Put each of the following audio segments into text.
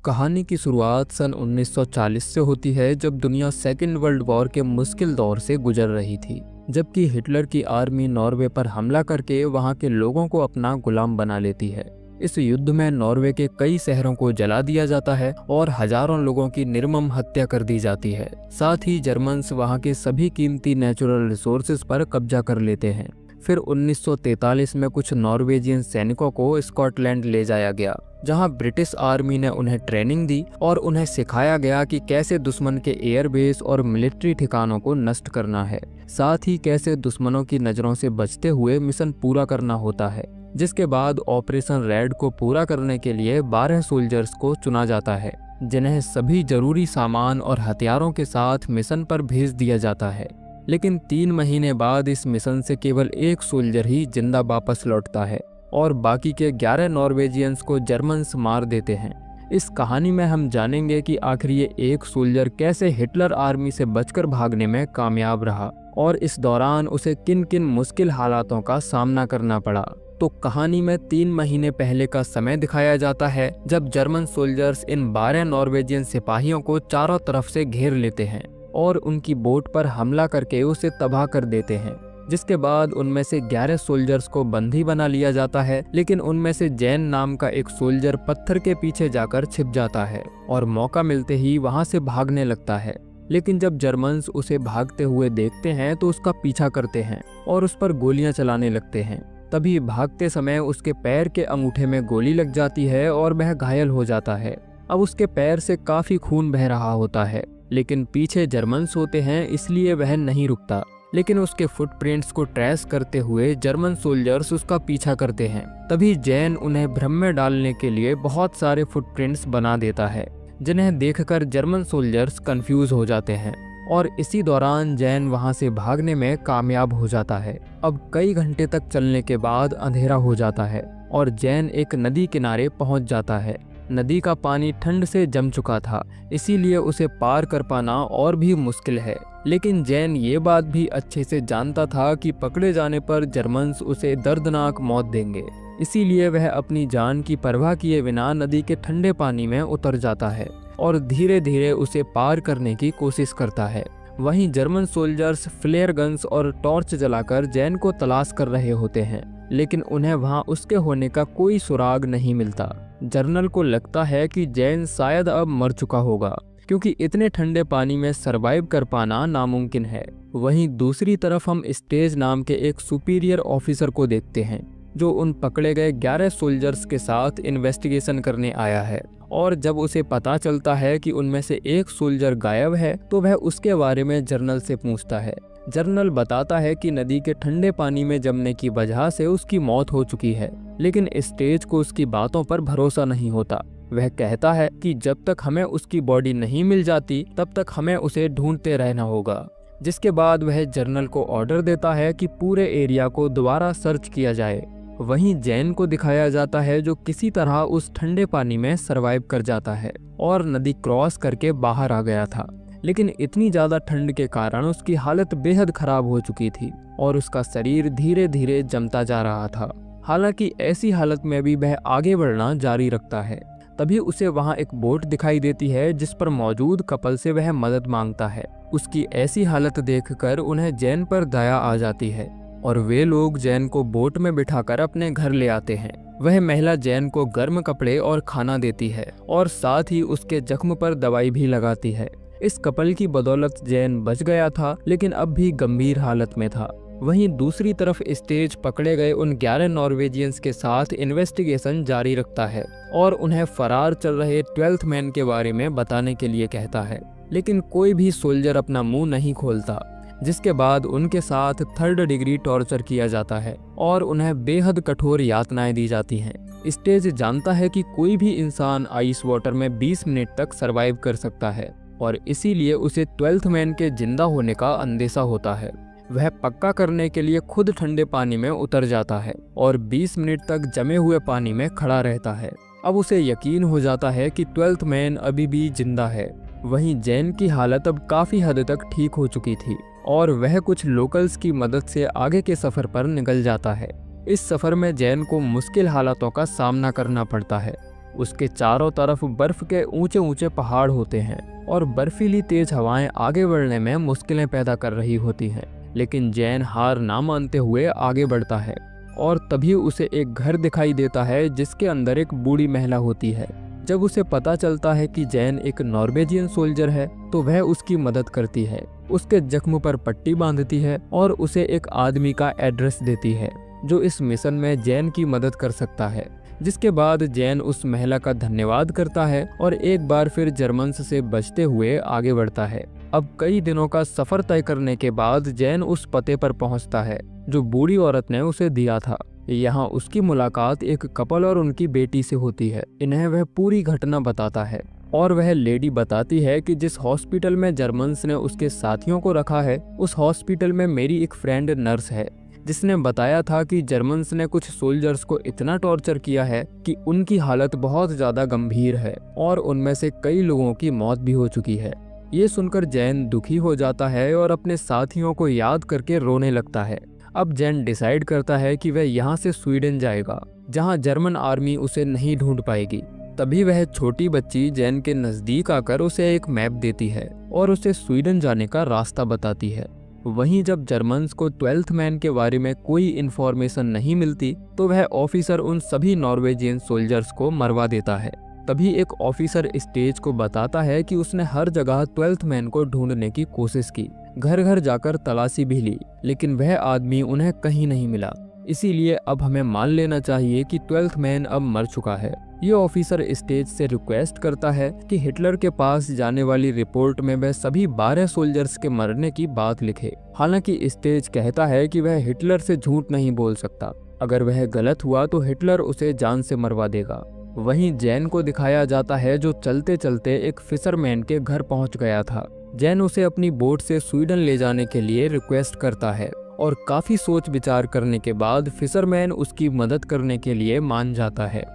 कहानी की शुरुआत सन 1940 से होती है, जब दुनिया सेकेंड वर्ल्ड वॉर के मुश्किल दौर से गुजर रही थी। जबकि हिटलर की आर्मी नॉर्वे पर हमला करके वहां के लोगों को अपना गुलाम बना लेती है। इस युद्ध में नॉर्वे के कई शहरों को जला दिया जाता है और हजारों लोगों की निर्मम हत्या कर दी जाती है। साथ ही जर्मन्स वहां के सभी कीमती नेचुरल रिसोर्सेज पर कब्जा कर लेते हैं। फिर 1943 में कुछ नॉर्वेजियन सैनिकों को स्कॉटलैंड ले जाया गया, जहां ब्रिटिश आर्मी ने उन्हें ट्रेनिंग दी और उन्हें सिखाया गया कि कैसे दुश्मन के एयरबेस और मिलिट्री ठिकानों को नष्ट करना है, साथ ही कैसे दुश्मनों की नज़रों से बचते हुए मिशन पूरा करना होता है। जिसके बाद ऑपरेशन रेड को पूरा करने के लिए 12 सोल्जर्स को चुना जाता है, जिन्हें सभी जरूरी सामान और हथियारों के साथ मिशन पर भेज दिया जाता है। लेकिन 3 महीने बाद इस मिशन से केवल 1 सोल्जर ही जिंदा वापस लौटता है और बाकी के 11 नॉर्वेजियंस को जर्मन्स मार देते हैं। इस कहानी में हम जानेंगे कि आखिर ये 1 सोल्जर कैसे हिटलर आर्मी से बचकर भागने में कामयाब रहा और इस दौरान उसे किन किन मुश्किल हालातों का सामना करना पड़ा। तो कहानी में 3 महीने पहले का समय दिखाया जाता है, जब जर्मन सोल्जर्स इन 12 नॉर्वेजियन सिपाहियों को चारों तरफ से घेर लेते हैं और उनकी बोट पर हमला करके उसे तबाह कर देते हैं। जिसके बाद उनमें से 11 सोल्जर्स को बंदी बना लिया जाता है, लेकिन उनमें से जैन नाम का एक सोल्जर पत्थर के पीछे जाकर छिप जाता है और मौका मिलते ही वहां से भागने लगता है। लेकिन जब जर्मन्स उसे भागते हुए देखते हैं तो उसका पीछा करते हैं और उस पर गोलियां चलाने लगते हैं। तभी भागते समय उसके पैर के अंगूठे में गोली लग जाती है और वह घायल हो जाता है। अब उसके पैर से काफी खून बह रहा होता है, लेकिन पीछे जर्मन्स होते हैं, इसलिए वह नहीं रुकता। लेकिन उसके फुटप्रिंट्स को ट्रेस करते हुए जर्मन सोल्जर्स उसका पीछा करते हैं। तभी जैन उन्हें भ्रम में डालने के लिए बहुत सारे फुटप्रिंट्स बना देता है, जिन्हें देखकर जर्मन सोल्जर्स कंफ्यूज हो जाते हैं और इसी दौरान जैन वहां से भागने में कामयाब हो जाता है। अब कई घंटे तक चलने के बाद अंधेरा हो जाता है और जैन एक नदी किनारे पहुंच जाता है। नदी का पानी ठंड से जम चुका था, इसीलिए उसे पार कर पाना और भी मुश्किल है। लेकिन जैन ये बात भी अच्छे से जानता था कि पकड़े जाने पर जर्मन्स उसे दर्दनाक मौत देंगे, इसीलिए वह अपनी जान की परवाह किए बिना नदी के ठंडे पानी में उतर जाता है और धीरे धीरे उसे पार करने की कोशिश करता है। वहीं जर्मन सोल्जर्स फ्लेयर गन्स और टॉर्च जलाकर जैन को तलाश कर रहे होते हैं, लेकिन उन्हें वहां उसके होने का कोई सुराग नहीं मिलता। जर्नल को लगता है कि जैन शायद अब मर चुका होगा, क्योंकि इतने ठंडे पानी में सरवाइव कर पाना नामुमकिन है। वहीं दूसरी तरफ हम स्टेज नाम के एक सुपीरियर ऑफिसर को देखते हैं, जो उन पकड़े गए 11 सोल्जर्स के साथ इन्वेस्टिगेशन करने आया है। और जब उसे पता चलता है कि उनमें से 1 सोल्जर गायब है, तो वह उसके बारे में जर्नल से पूछता है। जर्नल बताता है कि नदी के ठंडे पानी में जमने की वजह से उसकी मौत हो चुकी है, लेकिन स्टेज को उसकी बातों पर भरोसा नहीं होता। वह कहता है कि जब तक हमें उसकी बॉडी नहीं मिल जाती, तब तक हमें उसे ढूंढते रहना होगा। जिसके बाद वह जर्नल को ऑर्डर देता है कि पूरे एरिया को दोबारा सर्च किया जाए। वहीं जैन को दिखाया जाता है, जो किसी तरह उस ठंडे पानी में सरवाइव कर जाता है और नदी क्रॉस करके बाहर आ गया था। लेकिन इतनी ज्यादा ठंड के कारण उसकी हालत बेहद खराब हो चुकी थी और उसका शरीर धीरे धीरे जमता जा रहा था। हालांकि ऐसी हालत में भी वह आगे बढ़ना जारी रखता है। तभी उसे वहां एक बोट दिखाई देती है, जिस पर मौजूद कपल से वह मदद मांगता है। उसकी ऐसी हालत देखकर उन्हें जैन पर दया आ जाती है और वे लोग जैन को बोट में बिठाकर अपने घर ले आते हैं। वह महिला जैन को गर्म कपड़े और खाना देती है और साथ ही उसके जख्म पर दवाई भी लगाती है। इस कपल की बदौलत जैन बच गया था, लेकिन अब भी गंभीर हालत में था। वहीं दूसरी तरफ स्टेज पकड़े गए उन 11 नॉर्वेजियंस के साथ इन्वेस्टिगेशन जारी रखता है और उन्हें फरार चल रहे 12th मैन के बारे में बताने के लिए कहता है, लेकिन कोई भी सोल्जर अपना मुंह नहीं खोलता। जिसके बाद उनके साथ 3rd डिग्री टॉर्चर किया जाता है और उन्हें बेहद कठोर यातनाएं दी जाती हैं। स्टेज जानता है कि कोई भी इंसान आइस वाटर में 20 मिनट तक सरवाइव कर सकता है और इसीलिए उसे 12th मैन के जिंदा होने का अंदेशा होता है। वह पक्का करने के लिए खुद ठंडे पानी में उतर जाता है और 20 मिनट तक जमे हुए पानी में खड़ा रहता है। अब उसे यकीन हो जाता है कि 12th मैन अभी भी जिंदा है। वहीं जैन की हालत अब काफी हद तक ठीक हो चुकी थी और वह कुछ लोकल्स की मदद से आगे के सफर पर निकल जाता है। इस सफर में जैन को मुश्किल हालातों का सामना करना पड़ता है। उसके चारों तरफ बर्फ के ऊंचे ऊंचे पहाड़ होते हैं और बर्फीली तेज हवाएं आगे बढ़ने में मुश्किलें पैदा कर रही होती हैं। लेकिन जैन हार ना मानते हुए आगे बढ़ता है और तभी उसे एक घर दिखाई देता है जिसके अंदर एक बूढ़ी महिला होती है। जब उसे पता चलता है कि जैन एक नॉर्वेजियन सोल्जर है तो वह उसकी मदद करती है, उसके जख्म पर पट्टी बांधती है और उसे एक आदमी का एड्रेस देती है जो इस मिशन में जैन की मदद कर सकता है। जिसके बाद जैन उस महिला का धन्यवाद करता है और एक बार फिर जर्मन्स से बचते हुए आगे बढ़ता है। अब कई दिनों का सफर तय करने के बाद जैन उस पते पर पहुंचता है जो बूढ़ी औरत ने उसे दिया था। यहाँ उसकी मुलाकात एक कपल और उनकी बेटी से होती है। इन्हें वह पूरी घटना बताता है और वह लेडी बताती है कि जिस हॉस्पिटल में जर्मन्स ने उसके साथियों को रखा है उस हॉस्पिटल में मेरी एक फ्रेंड नर्स है जिसने बताया था कि जर्मन्स ने कुछ सोल्जर्स को इतना टॉर्चर किया है कि उनकी हालत बहुत ज़्यादा गंभीर है और उनमें से कई लोगों की मौत भी हो चुकी है। ये सुनकर जैन दुखी हो जाता है और अपने साथियों को याद करके रोने लगता है। अब जैन डिसाइड करता है कि वह यहाँ से स्वीडन जाएगा जहाँ जर्मन आर्मी उसे नहीं ढूंढ पाएगी। तभी वह छोटी बच्ची जैन के नज़दीक आकर उसे एक मैप देती है और उसे स्वीडन जाने का रास्ता बताती है। वहीं जब जर्मन्स को 12th मैन के बारे में कोई इन्फॉर्मेशन नहीं मिलती तो वह ऑफिसर उन सभी नॉर्वेजियन सोल्जर्स को मरवा देता है। तभी एक ऑफिसर स्टेज को बताता है कि उसने हर जगह 12th मैन को ढूंढने की कोशिश की, घर घर जाकर तलाशी भी ली, लेकिन वह आदमी उन्हें कहीं नहीं मिला। इसीलिए अब हमें मान लेना चाहिए कि 12th मैन अब मर चुका है। ये ऑफिसर स्टेज से रिक्वेस्ट करता है कि हिटलर के पास जाने वाली रिपोर्ट में वह सभी 12 सोल्जर्स के मरने की बात लिखे। हालांकि स्टेज कहता है कि वह हिटलर से झूठ नहीं बोल सकता, अगर वह गलत हुआ तो हिटलर उसे जान से मरवा देगा। वहीं जैन को दिखाया जाता है जो चलते चलते एक फिशरमैन के घर पहुंच गया था। जैन उसे अपनी बोट से स्वीडन ले जाने के लिए रिक्वेस्ट करता है और काफी सोच विचार करने के बाद फिशरमैन उसकी मदद करने के लिए मान जाता है।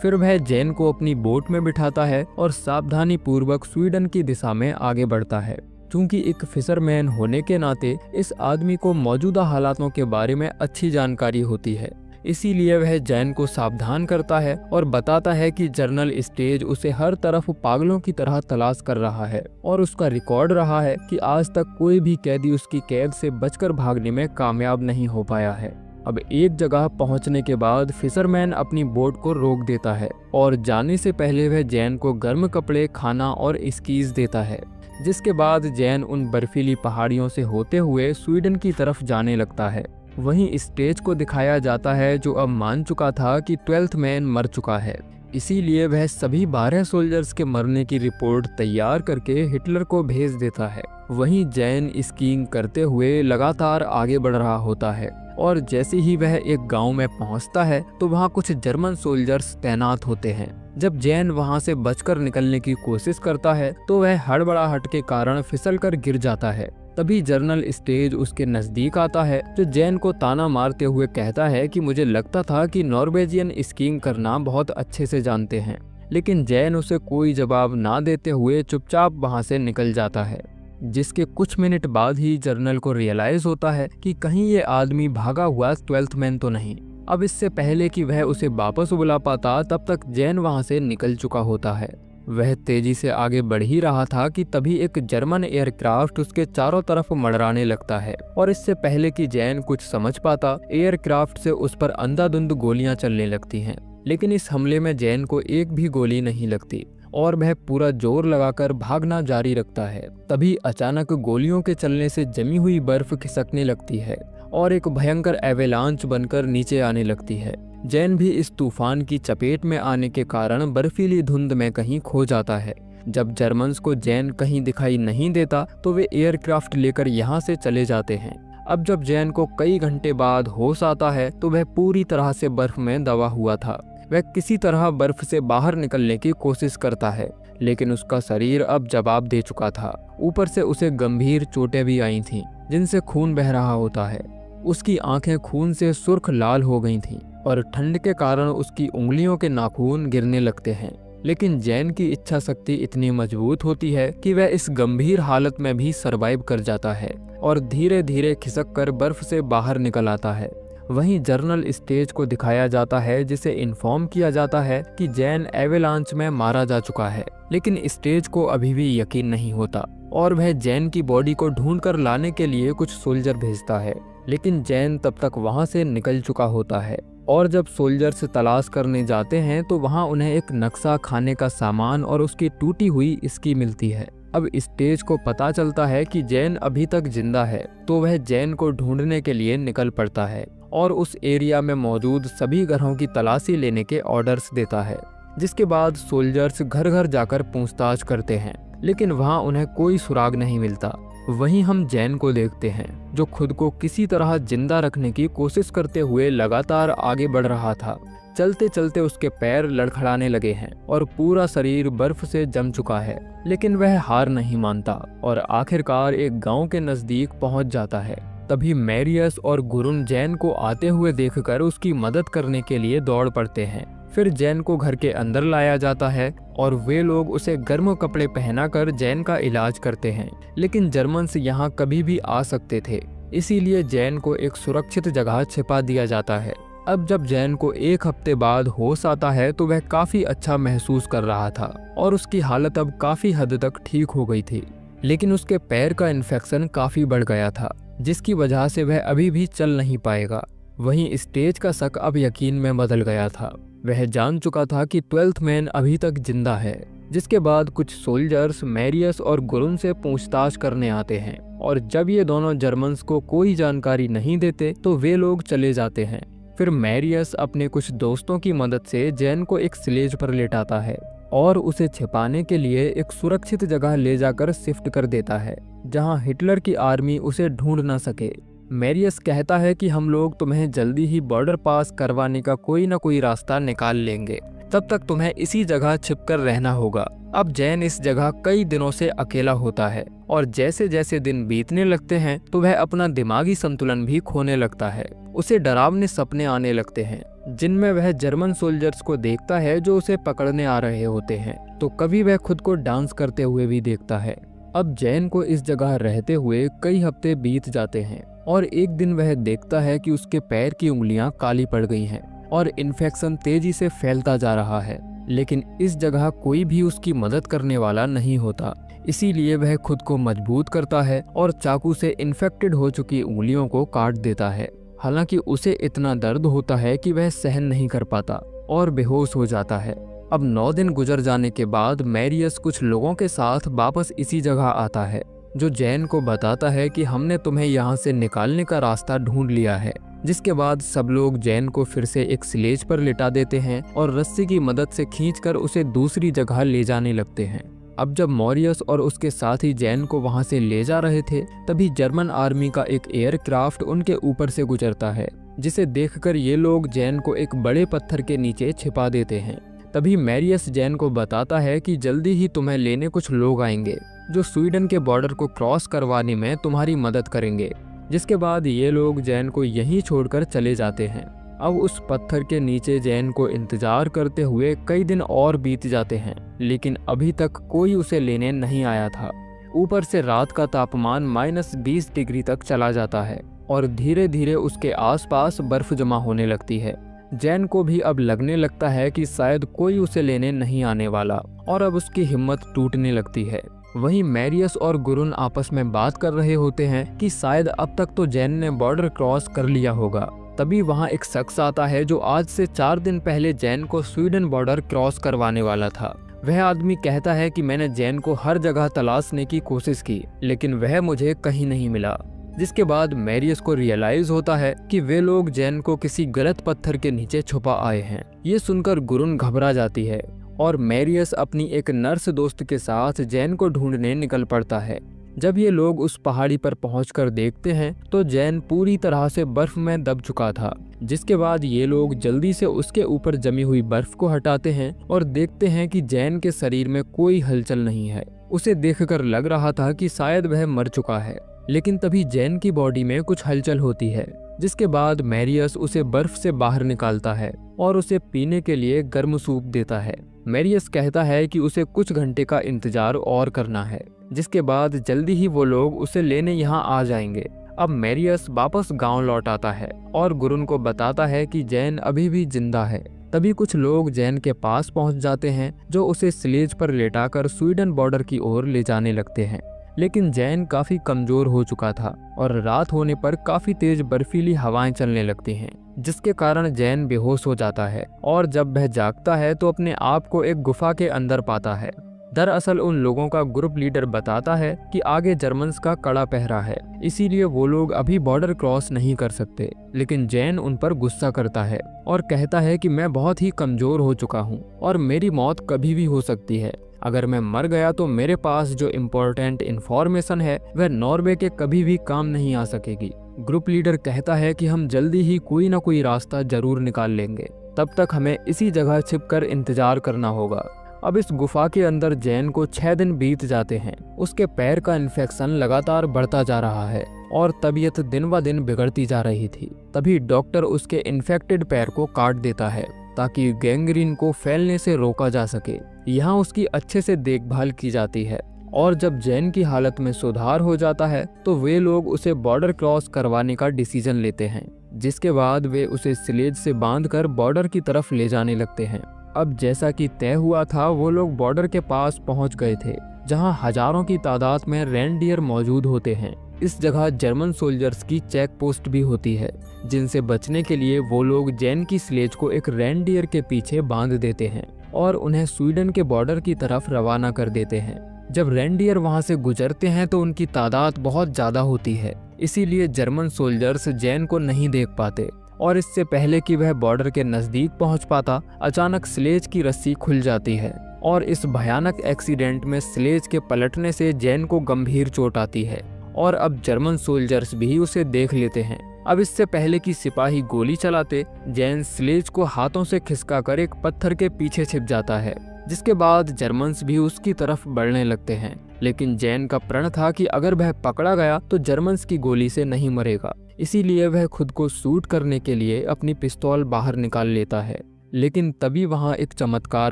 फिर वह जैन को अपनी बोट में बिठाता है और सावधानी पूर्वक स्वीडन की दिशा में आगे बढ़ता है। चूंकि एक फिशरमैन होने के नाते इस आदमी को मौजूदा हालातों के बारे में अच्छी जानकारी होती है, इसीलिए वह जैन को सावधान करता है और बताता है कि जनरल स्टेज उसे हर तरफ पागलों की तरह तलाश कर रहा है और उसका रिकॉर्ड रहा है कि आज तक कोई भी कैदी उसकी कैद से बचकर भागने में कामयाब नहीं हो पाया है। अब एक जगह पहुंचने के बाद फिशरमैन अपनी बोट को रोक देता है और जाने से पहले वह जैन को गर्म कपड़े, खाना और स्कीज देता है। जिसके बाद जैन उन बर्फीली पहाड़ियों से होते हुए स्वीडन की तरफ जाने लगता है। वहीं स्टेज को दिखाया जाता है जो अब मान चुका था कि 12th मैन मर चुका है, इसीलिए वह सभी 12 सोल्जर्स के मरने की रिपोर्ट तैयार करके हिटलर को भेज देता है। वहीं जैन स्कीइंग करते हुए लगातार आगे बढ़ रहा होता है और जैसे ही वह एक गांव में पहुंचता है तो वहां कुछ जर्मन सोल्जर्स तैनात होते हैं। जब जैन वहां से बचकर निकलने की कोशिश करता है तो वह हड़बड़ाहट के कारण फिसलकर गिर जाता है। तभी जनरल स्टेज उसके नजदीक आता है जो जैन को ताना मारते हुए कहता है कि मुझे लगता था कि नॉर्वेजियन स्कीइंग करना बहुत अच्छे से जानते हैं। लेकिन जैन उसे कोई जवाब ना देते हुए चुपचाप वहां से निकल जाता है। जिसके कुछ मिनट बाद ही जनरल को रियलाइज होता है कि कहीं ये आदमी भागा हुआ 12th मैन तो नहीं। अब इससे पहले कि वह उसे वापस बुला पाता तब तक जैन वहां से निकल चुका होता है। वह तेजी से आगे बढ़ ही रहा था कि तभी एक जर्मन एयरक्राफ्ट उसके चारों तरफ मंडराने लगता है और इससे पहले कि जैन कुछ समझ पाता एयरक्राफ्ट से उस पर अंधाधुंध गोलियां चलने लगती हैं। लेकिन इस हमले में जैन को एक भी गोली नहीं लगती और वह पूरा जोर लगाकर भागना जारी रखता है। तभी अचानक गोलियों के चलने से जमी हुई बर्फ खिसकने लगती है और एक भयंकर एवेलांच बनकर नीचे आने लगती है। जैन भी इस तूफान की चपेट में आने के कारण बर्फीली धुंध में कहीं खो जाता है। जब जर्मन्स को जैन कहीं दिखाई नहीं देता तो वे एयरक्राफ्ट लेकर यहाँ से चले जाते हैं। अब जब जैन को कई घंटे बाद होश आता है तो वह पूरी तरह से बर्फ में दबा हुआ था। वह किसी तरह बर्फ से बाहर निकलने की कोशिश करता है लेकिन उसका शरीर अब जवाब दे चुका था। ऊपर से उसे गंभीर चोटें भी आई थीं जिनसे खून बह रहा होता है। उसकी आंखें खून से सुर्ख लाल हो गई थीं और ठंड के कारण उसकी उंगलियों के नाखून गिरने लगते हैं। लेकिन जैन की इच्छा शक्ति इतनी मजबूत होती है कि वह इस गंभीर हालत में भी सरवाइव कर जाता है और धीरे धीरे खिसक कर बर्फ से बाहर निकल आता है। वहीं जर्नल स्टेज को दिखाया जाता है, जिसे इन्फॉर्म किया जाता है कि जैन एवेलांच में मारा जा चुका है। लेकिन स्टेज को अभी भी यकीन नहीं होता और वह जैन की बॉडी को ढूंढ कर लाने के लिए कुछ सोल्जर भेजता है, लेकिन जैन तब तक वहां से निकल चुका होता है। और जब सोल्जर्स तलाश करने जाते हैं तो वहां उन्हें एक नक्शा, खाने का सामान और उसकी टूटी हुई इसकी मिलती है। अब स्टेज को पता चलता है कि जैन अभी तक जिंदा है, तो वह जैन को ढूंढने के लिए निकल पड़ता है और उस एरिया में मौजूद सभी घरों की तलाशी लेने के ऑर्डर्स देता है। जिसके बाद सोल्जर्स घर घर जाकर पूछताछ करते हैं, लेकिन वहां उन्हें कोई सुराग नहीं मिलता। वहीं हम जैन को देखते हैं, जो खुद को किसी तरह जिंदा रखने की कोशिश करते हुए लगातार आगे बढ़ रहा था। चलते चलते उसके पैर लड़खड़ाने लगे हैं और पूरा शरीर बर्फ से जम चुका है, लेकिन वह हार नहीं मानता और आखिरकार एक गांव के नजदीक पहुंच जाता है। तभी मैरियस और गुरुन जैन को आते हुए देखकर उसकी मदद करने के लिए दौड़ पड़ते हैं। फिर जैन को घर के अंदर लाया जाता है और वे लोग उसे गर्म कपड़े पहनाकर जैन का इलाज करते हैं। लेकिन जर्मन्स यहाँ कभी भी आ सकते थे, इसीलिए जैन को एक सुरक्षित जगह छिपा दिया जाता है। अब जब जैन को 1 हफ्ते बाद होश आता है तो वह काफी अच्छा महसूस कर रहा था और उसकी हालत अब काफी हद तक ठीक हो गई थी। लेकिन उसके पैर का इन्फेक्शन काफी बढ़ गया था, जिसकी वजह से वह अभी भी चल नहीं पाएगा। वहीं स्टेज का शक अब यकीन में बदल गया था। वह जान चुका था कि 12th मैन अभी तक जिंदा है। जिसके बाद कुछ सोल्जर्स मैरियस और गुरुन से पूछताछ करने आते हैं और जब ये दोनों जर्मन्स को कोई जानकारी नहीं देते तो वे लोग चले जाते हैं। फिर मैरियस अपने कुछ दोस्तों की मदद से जैन को एक स्लेज पर लेटाता है और उसे छिपाने के लिए एक सुरक्षित जगह ले जाकर शिफ्ट कर देता है, जहां हिटलर की आर्मी उसे ढूंढ न सके। मैरियस कहता है कि हम लोग तुम्हें जल्दी ही बॉर्डर पास करवाने का कोई ना कोई रास्ता निकाल लेंगे, तब तक तुम्हें इसी जगह छिपकर रहना होगा। अब जैन इस जगह कई दिनों से अकेला होता है और जैसे जैसे दिन बीतने लगते हैं तो वह अपना दिमागी संतुलन भी खोने लगता है। उसे डरावने सपने आने लगते हैं, जिनमें वह जर्मन सोल्जर्स को देखता है जो उसे पकड़ने आ रहे होते हैं, तो कभी वह खुद को डांस करते हुए भी देखता है। अब जैन को इस जगह रहते हुए कई हफ्ते बीत जाते हैं और एक दिन वह देखता है कि उसके पैर की उंगलियां काली पड़ गई हैं और इन्फेक्शन तेजी से फैलता जा रहा है। लेकिन इस जगह कोई भी उसकी मदद करने वाला नहीं होता, इसीलिए वह खुद को मजबूत करता है और चाकू से इन्फेक्टेड हो चुकी उंगलियों को काट देता है। हालांकि उसे इतना दर्द होता है कि वह सहन नहीं कर पाता और बेहोश हो जाता है। अब 9 दिन गुजर जाने के बाद मैरियस कुछ लोगों के साथ वापस इसी जगह आता है, जो जैन को बताता है कि हमने तुम्हें यहाँ से निकालने का रास्ता ढूंढ लिया है। जिसके बाद सब लोग जैन को फिर से एक स्लेज पर लिटा देते हैं और रस्सी की मदद से खींचकर उसे दूसरी जगह ले जाने लगते हैं। अब जब मॉरियस और उसके साथी जैन को वहां से ले जा रहे थे, तभी जर्मन आर्मी का एक एयरक्राफ्ट उनके ऊपर से गुजरता है, जिसे देखकर ये लोग जैन को एक बड़े पत्थर के नीचे छिपा देते हैं। तभी मैरियस जैन को बताता है कि जल्दी ही तुम्हें लेने कुछ लोग आएंगे, जो स्वीडन के बॉर्डर को क्रॉस करवाने में तुम्हारी मदद करेंगे। जिसके बाद ये लोग जैन को यहीं छोड़कर चले जाते हैं। अब उस पत्थर के नीचे जैन को इंतजार करते हुए कई दिन और बीत जाते हैं, लेकिन अभी तक कोई उसे लेने नहीं आया था। ऊपर से रात का तापमान -20 डिग्री तक चला जाता है और धीरे धीरे उसके आसपास बर्फ जमा होने लगती है। जैन को भी अब लगने लगता है कि शायद कोई उसे लेने नहीं आने वाला और अब उसकी हिम्मत टूटने लगती है। वहीं मैरियस और गुरुन आपस में बात कर रहे होते हैं कि शायद अब तक तो जैन ने बॉर्डर क्रॉस कर लिया होगा। तभी वहां एक शख्स आता है जो आज से 4 दिन पहले जैन को स्वीडन बॉर्डर क्रॉस करवाने वाला था। वह आदमी कहता है कि मैंने जैन को हर जगह तलाशने की कोशिश की, लेकिन वह मुझे कहीं नहीं मिला। जिसके बाद मैरियस को रियलाइज होता है कि वे लोग जैन को किसी गलत पत्थर के नीचे छुपा आए हैं। ये सुनकर गुरुन घबरा जाती है और मैरियस अपनी एक नर्स दोस्त के साथ जैन को ढूंढने निकल पड़ता है। जब ये लोग उस पहाड़ी पर पहुंचकर देखते हैं तो जैन पूरी तरह से बर्फ में दब चुका था। जिसके बाद ये लोग जल्दी से उसके ऊपर जमी हुई बर्फ को हटाते हैं और देखते हैं कि जैन के शरीर में कोई हलचल नहीं है। उसे देखकर लग रहा था कि शायद वह मर चुका है, लेकिन तभी जैन की बॉडी में कुछ हलचल होती है। जिसके बाद मैरियस उसे बर्फ से बाहर निकालता है और उसे पीने के लिए गर्म सूप देता है। मैरियस कहता है कि उसे कुछ घंटे का इंतजार और करना है, जिसके बाद जल्दी ही वो लोग उसे लेने यहाँ आ जाएंगे। अब मैरियस वापस गांव लौट आता है और गुरुन को बताता है कि जैन अभी भी जिंदा है। तभी कुछ लोग जैन के पास पहुंच जाते हैं, जो उसे स्लेज पर लेटाकर स्वीडन बॉर्डर की ओर ले जाने लगते हैं। लेकिन जैन काफी कमजोर हो चुका था और रात होने पर काफी तेज बर्फीली हवाएं चलने लगती हैं, जिसके कारण जैन बेहोश हो जाता है और जब वह जागता है तो अपने आप को एक गुफा के अंदर पाता है। दरअसल उन लोगों का ग्रुप लीडर बताता है कि आगे जर्मन्स का कड़ा पहरा है, इसीलिए वो लोग अभी बॉर्डर क्रॉस नहीं कर सकते। लेकिन जैन उन पर गुस्सा करता है और कहता है कि मैं बहुत ही कमजोर हो चुका हूँ और मेरी मौत कभी भी हो सकती है। अगर मैं मर गया तो मेरे पास जो इम्पोर्टेंट इन्फॉर्मेशन है वह नॉर्वे के कभी भी काम नहीं आ सकेगी। ग्रुप लीडर कहता है कि हम जल्दी ही कोई ना कोई रास्ता जरूर निकाल लेंगे, तब तक हमें इसी जगह छिपकर इंतजार करना होगा। अब इस गुफा के अंदर जैन को 6 दिन बीत जाते हैं। उसके पैर का इन्फेक्शन लगातार बढ़ता जा रहा है और तबीयत दिन ब दिन बिगड़ती जा रही थी। तभी डॉक्टर उसके इन्फेक्टेड पैर को काट देता है ताकि गैंग्रीन को फैलने से रोका जा सके। यहाँ उसकी अच्छे से देखभाल की जाती है और जब जैन की हालत में सुधार हो जाता है तो वे लोग उसे बॉर्डर क्रॉस करवाने का डिसीजन लेते हैं, जिसके बाद वे उसे स्लेज से बांधकर बॉर्डर की तरफ ले जाने लगते हैं। अब जैसा कि तय हुआ था, वो लोग बॉर्डर के पास पहुंच गए थे, जहां हजारों की तादाद में रेनडियर मौजूद होते हैं। इस जगह जर्मन सोल्जर्स की चेक पोस्ट भी होती है, जिनसे बचने के लिए वो लोग जैन की स्लेज को एक रेनडियर के पीछे बांध देते हैं और उन्हें स्वीडन के बॉर्डर की तरफ रवाना कर देते हैं। जब रेनडियर वहां से गुजरते हैं तो उनकी तादाद बहुत ज्यादा होती है, इसीलिए जर्मन सोल्जर्स जैन को नहीं देख पाते और इससे पहले कि वह बॉर्डर के नजदीक पहुंच पाता, अचानक स्लेज की रस्सी खुल जाती है और इस भयानक एक्सीडेंट में स्लेज के पलटने से जैन को गंभीर चोट आती है और अब जर्मन सोल्जर्स भी उसे देख लेते हैं। अब इससे पहले कि सिपाही गोली चलाते, जैन स्लेज को हाथों से खिसकाकर एक पत्थर के पीछे छिप जाता है, जिसके बाद जर्मन्स भी उसकी तरफ बढ़ने लगते हैं। लेकिन जैन का प्रण था कि अगर वह पकड़ा गया तो जर्मन्स की गोली से नहीं मरेगा, इसीलिए वह खुद को शूट करने के लिए अपनी पिस्तौल बाहर निकाल लेता है। लेकिन तभी वहां एक चमत्कार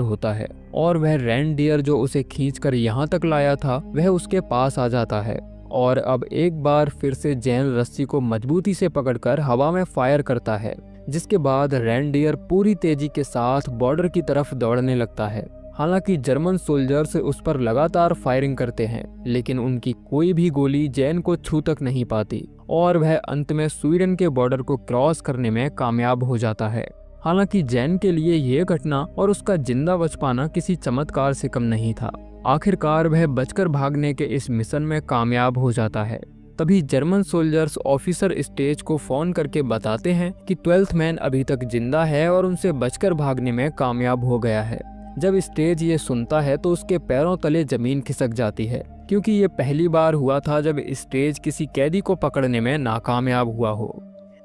होता है और वह रेनडियर जो उसे खींचकर यहाँ तक लाया था वह उसके पास आ जाता है और अब एक बार फिर से जैन रस्सी को मजबूती से पकड़कर हवा में फायर करता है, जिसके बाद रेनडियर पूरी तेजी के साथ बॉर्डर की तरफ दौड़ने लगता है। हालांकि जर्मन सोल्जर्स उस पर लगातार फायरिंग करते हैं, लेकिन उनकी कोई भी गोली जैन को छू तक नहीं पाती और वह अंत में स्वीडन के बॉर्डर को क्रॉस करने में कामयाब हो जाता है। हालांकि जैन के लिए यह घटना और उसका जिंदा बच पाना किसी चमत्कार से कम नहीं था। आखिरकार वह बचकर भागने के इस मिशन में कामयाब हो जाता है। तभी जर्मन सोल्जर्स ऑफिसर स्टेज को फोन करके बताते हैं कि 12th मैन अभी तक जिंदा है और उनसे बचकर भागने में कामयाब हो गया है। जब स्टेज ये सुनता है तो उसके पैरों तले जमीन खिसक जाती है, क्योंकि ये पहली बार हुआ था जब स्टेज किसी कैदी को पकड़ने में नाकामयाब हुआ हो।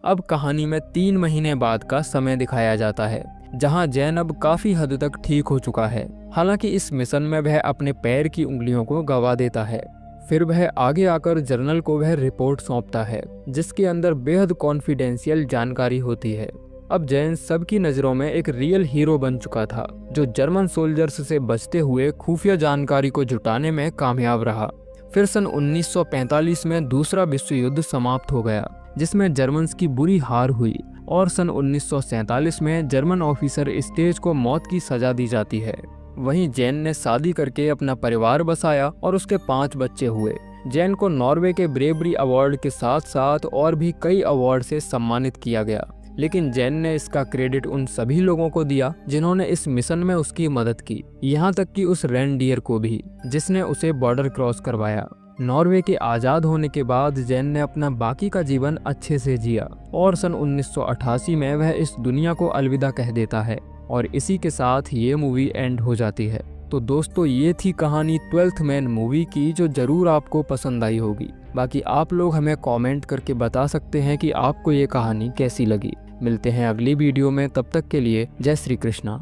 अब कहानी में 3 महीने बाद का समय दिखाया जाता है, जहां जैन अब काफी हद तक ठीक हो चुका है। हालांकि इस मिशन में वह अपने पैर की उंगलियों को गंवा देता है। फिर वह आगे आकर जर्नल को वह रिपोर्ट सौंपता है, जिसके अंदर बेहद कॉन्फिडेंशियल जानकारी होती है। अब जैन सबकी नज़रों में एक रियल हीरो बन चुका था, जो जर्मन सोल्जर्स से बचते हुए खुफिया जानकारी को जुटाने में कामयाब रहा। फिर सन 1945 में दूसरा विश्व युद्ध समाप्त हो गया, जिसमें जर्मन्स की बुरी हार हुई और सन 1947 में जर्मन ऑफिसर स्टेज को मौत की सजा दी जाती है। वहीं जैन ने शादी करके अपना परिवार बसाया और उसके 5 बच्चे हुए। जैन को नॉर्वे के ब्रेवरी अवार्ड के साथ साथ और भी कई अवार्ड से सम्मानित किया गया, लेकिन जैन ने इसका क्रेडिट उन सभी लोगों को दिया जिन्होंने इस मिशन में उसकी मदद की, यहाँ तक कि उस रेनडियर को भी, जिसने उसे बॉर्डर क्रॉस करवाया। नॉर्वे के आज़ाद होने के बाद जैन ने अपना बाकी का जीवन अच्छे से जिया और सन 1988 में वह इस दुनिया को अलविदा कह देता है और इसी के साथ ये मूवी एंड हो जाती है। तो दोस्तों, ये थी कहानी 12th मैन मूवी की, जो जरूर आपको पसंद आई होगी। बाकी आप लोग हमें कमेंट करके बता सकते हैं कि आपको ये कहानी कैसी लगी। मिलते हैं अगली वीडियो में, तब तक के लिए जय श्री कृष्णा।